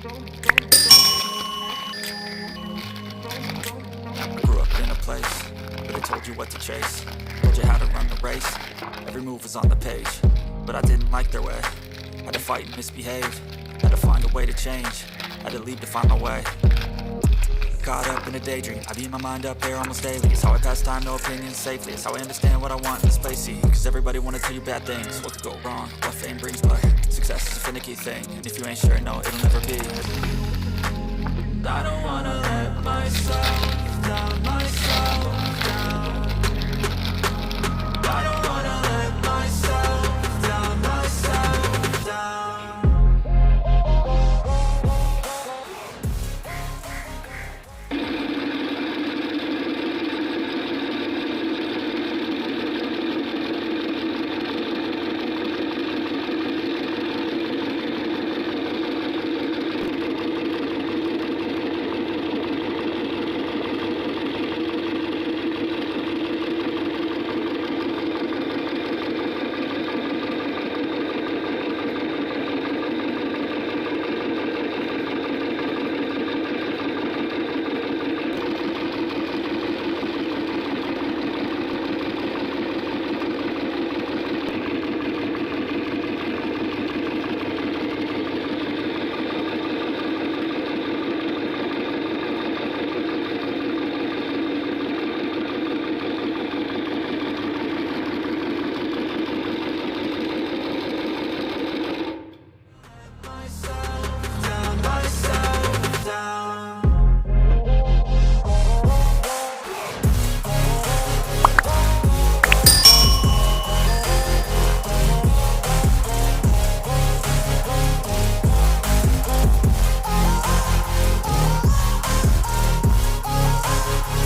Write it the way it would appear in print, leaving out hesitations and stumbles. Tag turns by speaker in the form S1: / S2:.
S1: I grew up in a place where they told you what to chase, told you how to run the race. Every move was on the page, but I didn't like their way. Had to fight and misbehave, had to find a way to change, had to leave to find my way. Caught up in a daydream, I beat my mind up there almost daily. It's how I pass time, no opinions safely. It's how I understand what I want in this place, see. Cause everybody wanna tell you bad things, what could go wrong, what fame brings, but success is a finicky thing, and if you ain't sure, no, it'll never be. I don't wanna let myself down, myself down. I don't wanna